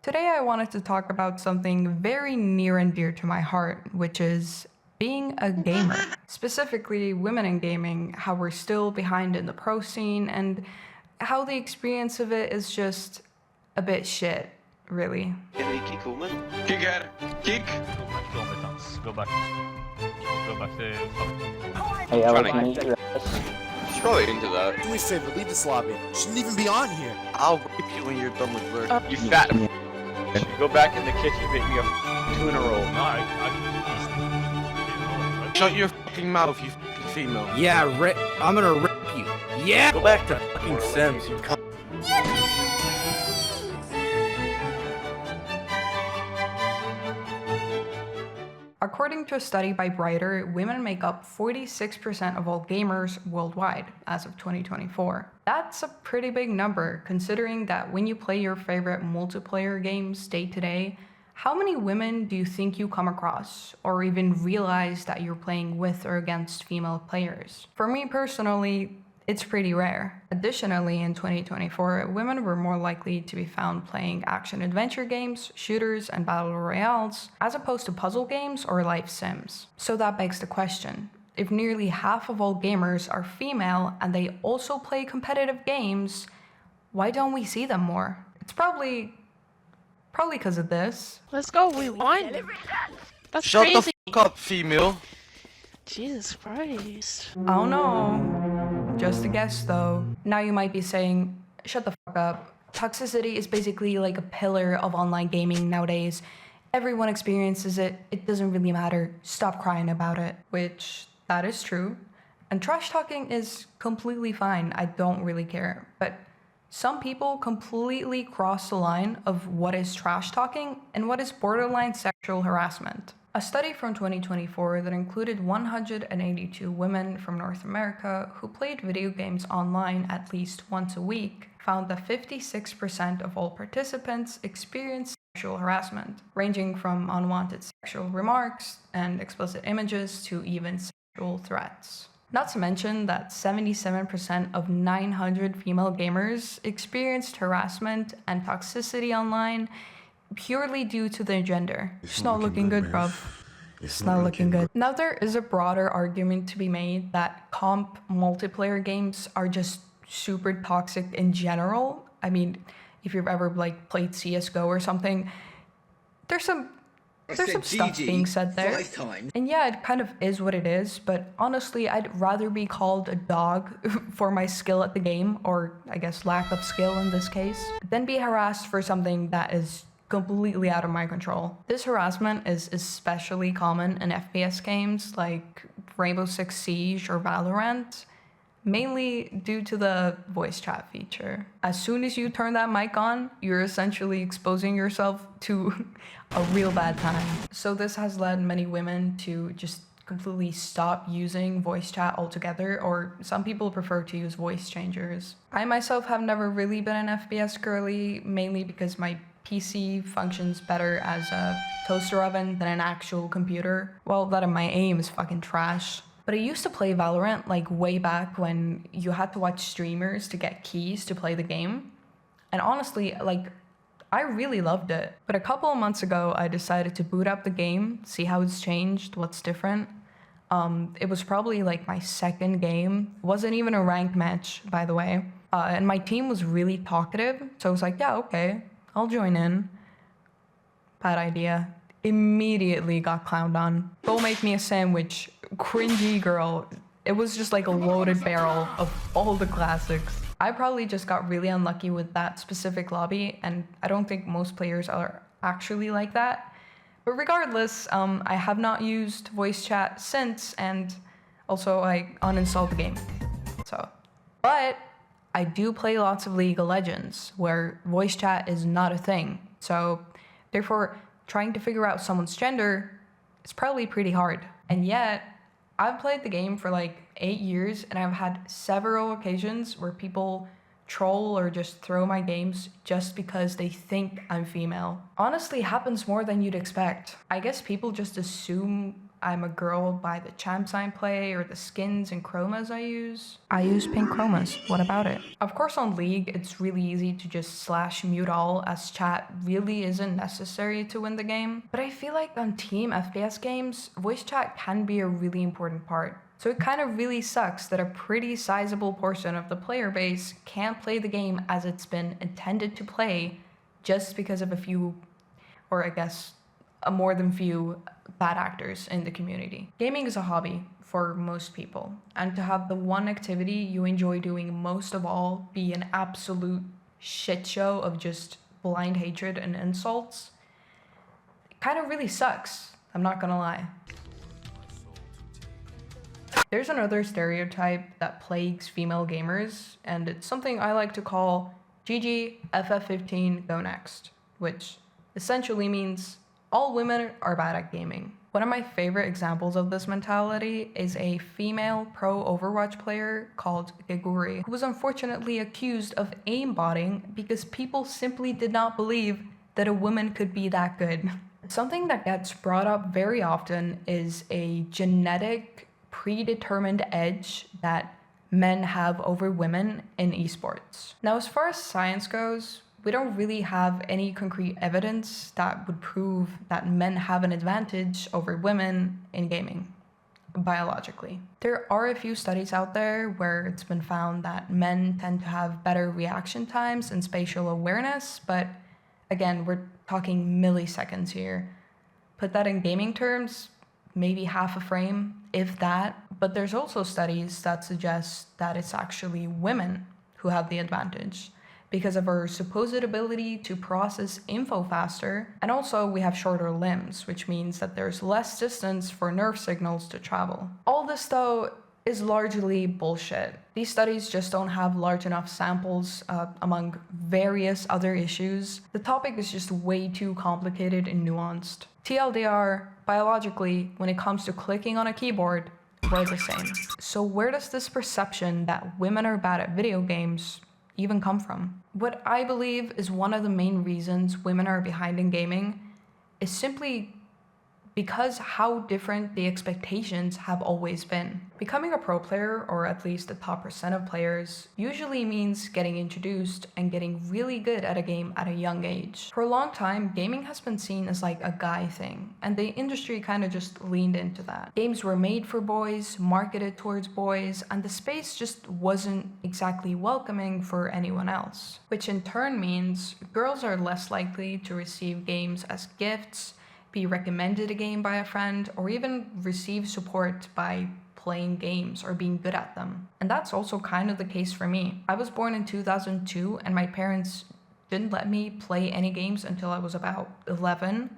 Today I wanted to talk about something very near and dear to my heart, which is being a gamer. Specifically, women in gaming, how we're still behind in the pro scene, and how the experience of it is just a bit shit, really. Can we kick woman? Kick her! Kick! Go back. Go back to... Hey, I Trying like to- me. She's probably into that. Do me a favor, leave this lobby. Shouldn't even be on here. I'll rape you when you're done with work. You fat. Go back in the kitchen, make me a tuna roll. No, I Shut your fucking mouth, you fucking female. Yeah, I'm gonna rip you. Yeah! Go back to fucking Sims, you cunt. According to a study by Brighter, women make up 46% of all gamers worldwide as of 2024. That's a pretty big number, considering that when you play your favorite multiplayer games day to day, how many women do you think you come across, or even realize that you're playing with or against female players? For me personally, it's pretty rare. Additionally, in 2024, women were more likely to be found playing action-adventure games, shooters, and battle royales, as opposed to puzzle games or life sims. So that begs the question, if nearly half of all gamers are female and they also play competitive games, why don't we see them more? It's probably because of this. Let's go rewind. That's Shut crazy. the fuck up, female. Jesus Christ. I don't know. Just a guess though. Now you might be saying, shut the fuck up. Toxicity is basically like a pillar of online gaming nowadays. Everyone experiences it. It doesn't really matter. Stop crying about it. Which, that is true. And trash talking is completely fine. I don't really care. But some people completely cross the line of what is trash talking and what is borderline sexual harassment. A study from 2024 that included 182 women from North America who played video games online at least once a week found that 56% of all participants experienced sexual harassment, ranging from unwanted sexual remarks and explicit images to even sexual threats. Not to mention that 77% of 900 female gamers experienced harassment and toxicity online purely due to their gender. It's not looking good, bruv. It's not looking good. Now there is a broader argument to be made that comp multiplayer games are just super toxic in general. I mean, if you've ever played CSGO or something, there's some stuff being said there. And yeah, it kind of is what it is, but honestly, I'd rather be called a dog for my skill at the game, or I guess lack of skill in this case, than be harassed for something that is completely out of my control. This harassment is especially common in FPS games like Rainbow Six Siege or Valorant, mainly due to the voice chat feature. As soon as you turn that mic on, you're essentially exposing yourself to a real bad time. So this has led many women to just completely stop using voice chat altogether, or some people prefer to use voice changers. I myself have never really been an FPS girly, mainly because my PC functions better as a toaster oven than an actual computer. Well, that and my aim is fucking trash. But I used to play Valorant like way back when you had to watch streamers to get keys to play the game. And honestly, I really loved it. But a couple of months ago, I decided to boot up the game, see how it's changed, what's different. It was probably like my second game. It wasn't even a ranked match, by the way. And my team was really talkative. So I was like, yeah, okay, I'll join in. Bad idea. Immediately got clowned on. Go make me a sandwich. Cringy girl. It was just like a loaded barrel of all the classics. I probably just got really unlucky with that specific lobby, and I don't think most players are actually like that. But regardless, I have not used voice chat since, and also I uninstalled the game. But I do play lots of League of Legends, where voice chat is not a thing. So therefore, trying to figure out someone's gender is probably pretty hard. And yet, I've played the game for like 8 years, and I've had several occasions where people troll or just throw my games just because they think I'm female. Honestly, happens more than you'd expect. I guess people just assume I'm a girl by the champs I play or the skins and chromas I use. I use pink chromas, what about it? Of course on League, it's really easy to just /mute all as chat really isn't necessary to win the game. But I feel like on team FPS games, voice chat can be a really important part. So it kind of really sucks that a pretty sizable portion of the player base can't play the game as it's been intended to play just because of a few, or I guess a more than few, bad actors in the community. Gaming is a hobby for most people, and to have the one activity you enjoy doing most of all be an absolute shit show of just blind hatred and insults, it kind of really sucks, I'm not gonna lie. There's another stereotype that plagues female gamers, and it's something I like to call GG FF15 go next, which essentially means all women are bad at gaming. One of my favorite examples of this mentality is a female pro Overwatch player called Geguri, who was unfortunately accused of aimbotting because people simply did not believe that a woman could be that good. Something that gets brought up very often is a genetic predetermined edge that men have over women in esports. Now, as far as science goes, we don't really have any concrete evidence that would prove that men have an advantage over women in gaming, biologically. There are a few studies out there where it's been found that men tend to have better reaction times and spatial awareness, but again, we're talking milliseconds here. Put that in gaming terms, maybe half a frame, if that. But there's also studies that suggest that it's actually women who have the advantage because of our supposed ability to process info faster, and also we have shorter limbs, which means that there's less distance for nerve signals to travel. All this though is largely bullshit. These studies just don't have large enough samples among various other issues. The topic is just way too complicated and nuanced. TLDR, biologically, when it comes to clicking on a keyboard, we're the same. So where does this perception that women are bad at video games even come from? What I believe is one of the main reasons women are behind in gaming is simply because how different the expectations have always been. Becoming a pro player, or at least the top % of players, usually means getting introduced and getting really good at a game at a young age. For a long time, gaming has been seen as like a guy thing, and the industry kind of just leaned into that. Games were made for boys, marketed towards boys, and the space just wasn't exactly welcoming for anyone else. Which in turn means girls are less likely to receive games as gifts, be recommended a game by a friend, or even receive support by playing games or being good at them. And that's also kind of the case for me. I was born in 2002 and my parents didn't let me play any games until I was about 11,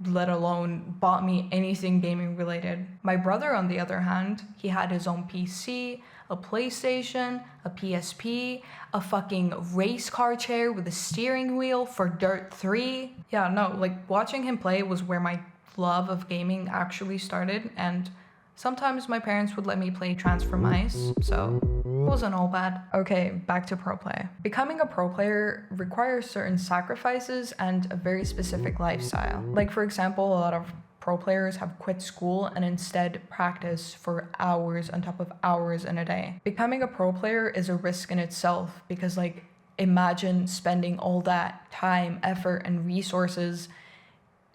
let alone bought me anything gaming related. My brother, on the other hand, he had his own PC, a PlayStation, a PSP, a fucking race car chair with a steering wheel for Dirt 3. Yeah, no, like watching him play was where my love of gaming actually started, and sometimes my parents would let me play Transfer Mice, so it wasn't all bad. Okay, back to pro play. Becoming a pro player requires certain sacrifices and a very specific lifestyle. Like for example, a lot of pro players have quit school and instead practice for hours on top of hours in a day. Becoming a pro player is a risk in itself because, like, imagine spending all that time, effort, and resources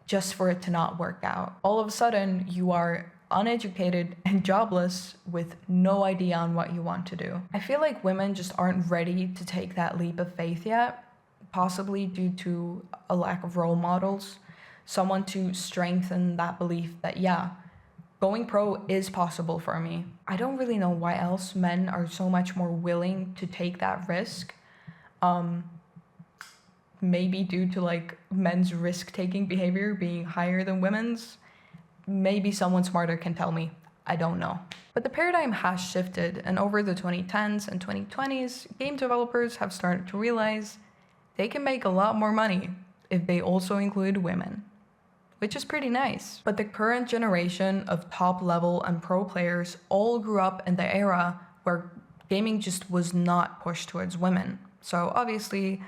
just for it to not work out. All of a sudden, you are uneducated and jobless with no idea on what you want to do. I feel like women just aren't ready to take that leap of faith yet, possibly due to a lack of role models. Someone to strengthen that belief that, yeah, going pro is possible for me. I don't really know why else men are so much more willing to take that risk. Maybe due to like men's risk-taking behavior being higher than women's. Maybe someone smarter can tell me. I don't know. But the paradigm has shifted, and over the 2010s and 2020s, game developers have started to realize they can make a lot more money if they also include women, which is pretty nice. But the current generation of top level and pro players all grew up in the era where gaming just was not pushed towards women. So obviously,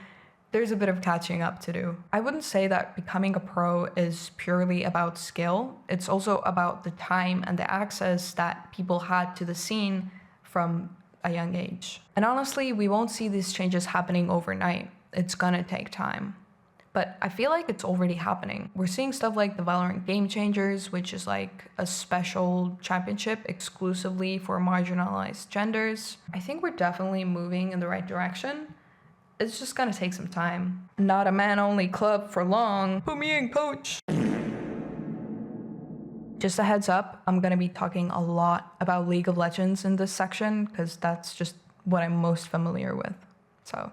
there's a bit of catching up to do. I wouldn't say that becoming a pro is purely about skill. It's also about the time and the access that people had to the scene from a young age. And honestly, we won't see these changes happening overnight. It's gonna take time. But I feel like it's already happening. We're seeing stuff like the Valorant Game Changers, which is like a special championship exclusively for marginalized genders. I think we're definitely moving in the right direction. It's just gonna take some time. Not a man-only club for long. Put me in, coach. Just a heads up, I'm gonna be talking a lot about League of Legends in this section because that's just what I'm most familiar with. So,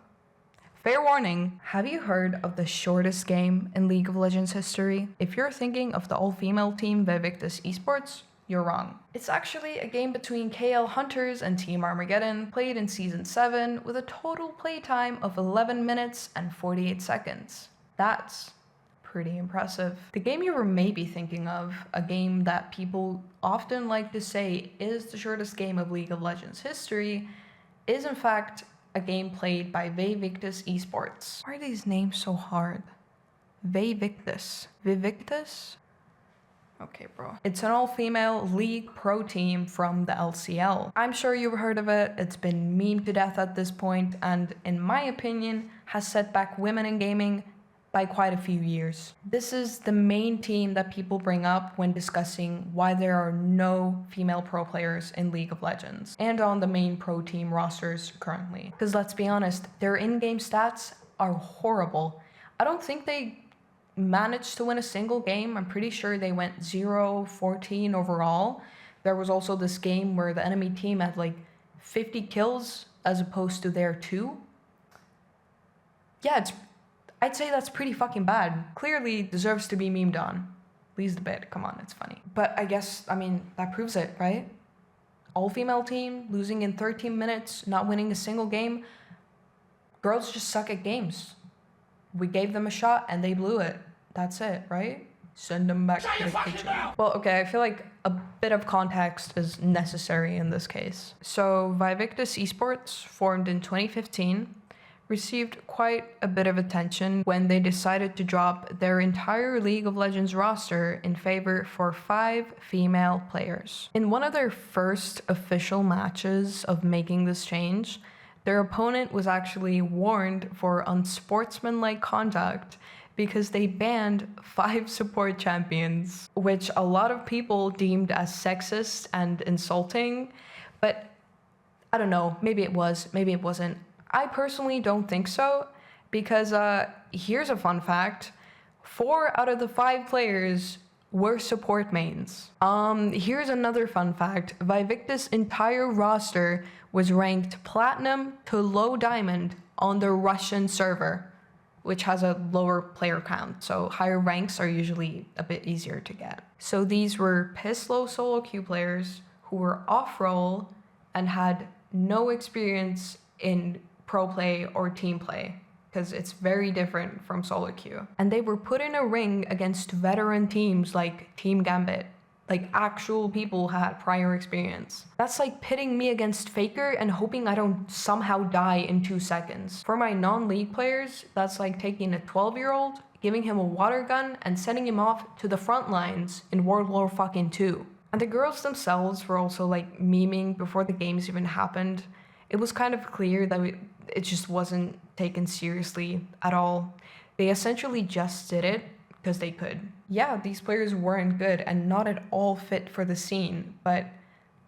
fair warning. Have you heard of the shortest game in League of Legends history? If you're thinking of the all-female team Vaevictis esports, you're wrong. It's actually a game between KL Hunters and Team Armageddon, played in Season 7 with a total playtime of 11 minutes and 48 seconds. That's pretty impressive. The game you were maybe thinking of, a game that people often like to say is the shortest game of League of Legends history, is in fact a game played by Vaevictis esports. Why are these names so hard? Vaevictis. Vaevictis? Okay, bro. It's an all-female league pro team from the LCL. I'm sure you've heard of it. It's been memed to death at this point, and in my opinion, has set back women in gaming by quite a few years. This is the main team that people bring up when discussing why there are no female pro players in League of Legends and on the main pro team rosters currently. Because let's be honest, their in-game stats are horrible. I don't think they managed to win a single game. I'm pretty sure they went 0-14 overall. There was also this game where the enemy team had like 50 kills as opposed to their 2. Yeah, I'd say that's pretty fucking bad. Clearly deserves to be memed on. At least a bit, come on, it's funny. But I guess, that proves it, right? All-female team, losing in 13 minutes, not winning a single game. Girls just suck at games. We gave them a shot and they blew it. That's it, right? Send them back to the kitchen. Well, okay, I feel like a bit of context is necessary in this case. So, Vaevictis esports, formed in 2015, received quite a bit of attention when they decided to drop their entire League of Legends roster in favor for 5 female players. In one of their first official matches of making this change, their opponent was actually warned for unsportsmanlike conduct because they banned 5 support champions, which a lot of people deemed as sexist and insulting, but I don't know, maybe it was, maybe it wasn't. I personally don't think so, because here's a fun fact. 4 out of the 5 players were support mains. Here's another fun fact. Vaevictis' entire roster was ranked platinum to low diamond on the Russian server, which has a lower player count, so higher ranks are usually a bit easier to get. So these were piss low solo queue players who were off-role and had no experience in pro play or team play, because it's very different from solo queue. And they were put in a ring against veteran teams like Team Gambit, like actual people who had prior experience. That's like pitting me against Faker and hoping I don't somehow die in 2 seconds. For my non-league players, that's like taking a 12-year-old, giving him a water gun, and sending him off to the front lines in World War fucking II. And the girls themselves were also like memeing before the games even happened. It was kind of clear that it just wasn't taken seriously at all. They essentially just did it because they could. Yeah, these players weren't good and not at all fit for the scene, but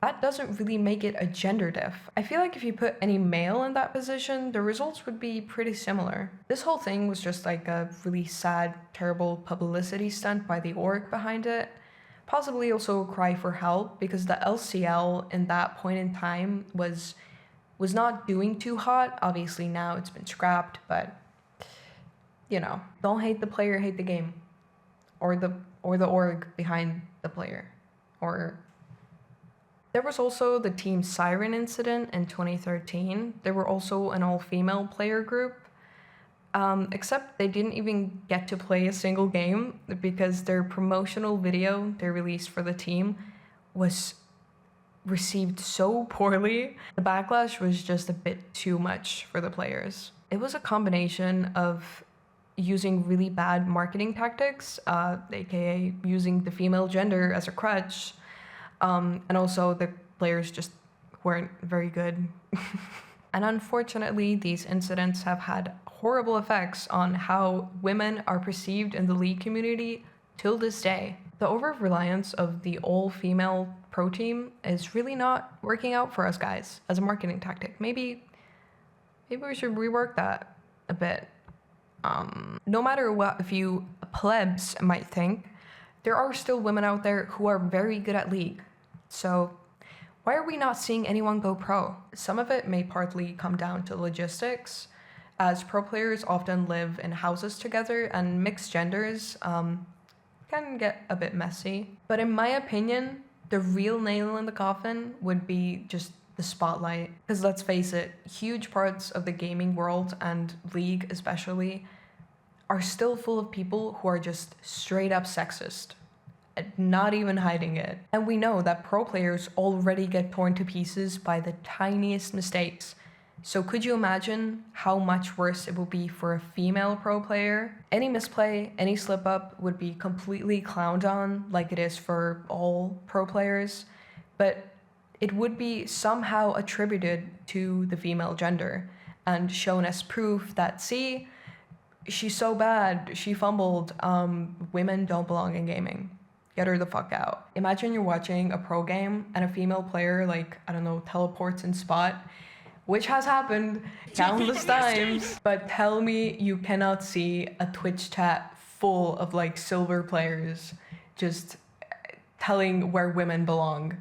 that doesn't really make it a gender diff. I feel like if you put any male in that position, the results would be pretty similar. This whole thing was just like a really sad, terrible publicity stunt by the org behind it. Possibly also a cry for help, because the LCL in that point in time was not doing too hot. Obviously now it's been scrapped, but you know, don't hate the player, hate the game. Or the org behind the player. Or there was also the Team Siren incident in 2013. They were also an all-female player group. Except they didn't even get to play a single game because their promotional video they released for the team was received so poorly. The backlash was just a bit too much for the players. It was a combination of using really bad marketing tactics, aka using the female gender as a crutch, and also the players just weren't very good. And unfortunately, these incidents have had horrible effects on how women are perceived in the League community till this day. The over-reliance of the all-female pro team is really not working out for us guys as a marketing tactic. Maybe we should rework that a bit. No matter what a few plebs might think, there are still women out there who are very good at League. So why are we not seeing anyone go pro? Some of it may partly come down to logistics, as pro players often live in houses together and mixed genders can get a bit messy. But in my opinion, the real nail in the coffin would be just the spotlight. Because let's face it, huge parts of the gaming world and League especially are still full of people who are just straight up sexist. Not even hiding it. And we know that pro players already get torn to pieces by the tiniest mistakes. So could you imagine how much worse it would be for a female pro player? Any misplay, any slip up would be completely clowned on like it is for all pro players, but it would be somehow attributed to the female gender and shown as proof that, see, she's so bad, she fumbled, women don't belong in gaming. Get her the fuck out. Imagine you're watching a pro game and a female player, like, I don't know, teleports in spot, which has happened countless times, but tell me you cannot see a Twitch chat full of like silver players just telling where women belong.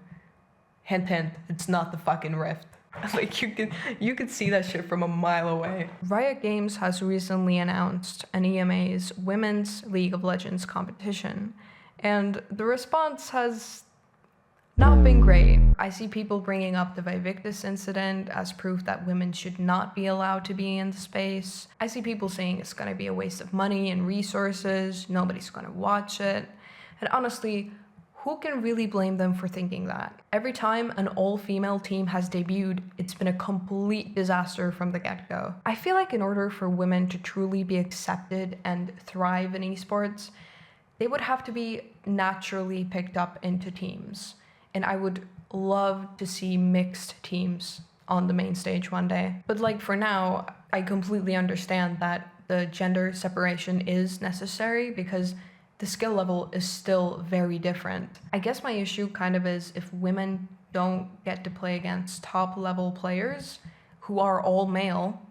Hint, hint, it's not the fucking Rift. Like you could see that shit from a mile away. Riot Games has recently announced an EMA's Women's League of Legends competition, and the response has not been great. I see people bringing up the Vaevictis incident as proof that women should not be allowed to be in the space. I see people saying it's gonna be a waste of money and resources, nobody's gonna watch it. And honestly, who can really blame them for thinking that? Every time an all-female team has debuted, it's been a complete disaster from the get-go. I feel like in order for women to truly be accepted and thrive in esports, they would have to be naturally picked up into teams. And I would love to see mixed teams on the main stage one day. But like for now, I completely understand that the gender separation is necessary because the skill level is still very different. I guess my issue kind of is if women don't get to play against top level players who are all male,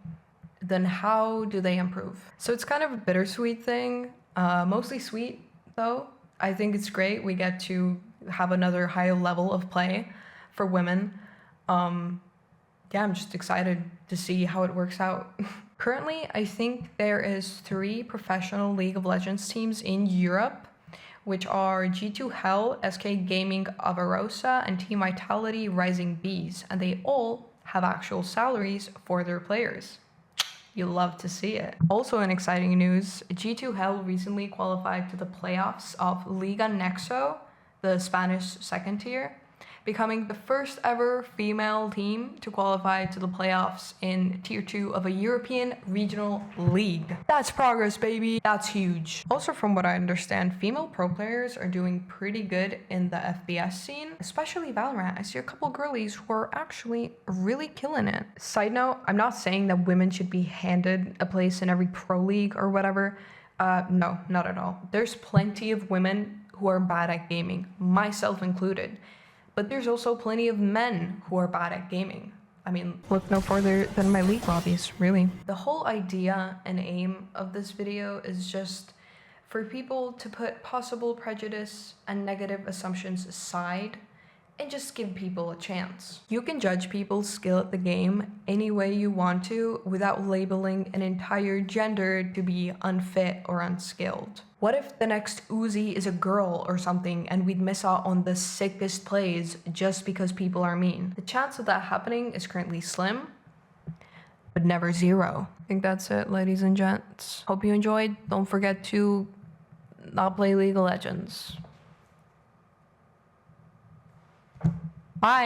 then how do they improve? So it's kind of a bittersweet thing, mostly sweet though. I think it's great we get to have another high level of play for women. Yeah, I'm just excited to see how it works out. Currently, I think there is 3 professional League of Legends teams in Europe, which are G2 Hell, SK Gaming Avarosa, and Team Vitality Rising Bees, and they all have actual salaries for their players. You'll love to see it. Also in exciting news, G2 Hell recently qualified to the playoffs of Liga Nexo, the Spanish second tier, becoming the first ever female team to qualify to the playoffs in Tier 2 of a European regional league. That's progress, baby. That's huge. Also, from what I understand, female pro players are doing pretty good in the FPS scene, especially Valorant. I see a couple girlies who are actually really killing it. Side note, I'm not saying that women should be handed a place in every pro league or whatever. No, not at all. There's plenty of women who are bad at gaming, myself included. But there's also plenty of men who are bad at gaming. I mean, look no further than my League lobbies, really. The whole idea and aim of this video is just for people to put possible prejudice and negative assumptions aside and just give people a chance. You can judge people's skill at the game any way you want to without labeling an entire gender to be unfit or unskilled. What if the next Uzi is a girl or something and we'd miss out on the sickest plays just because people are mean? The chance of that happening is currently slim, but never zero. I think that's it, ladies and gents. Hope you enjoyed. Don't forget to not play League of Legends. Bye.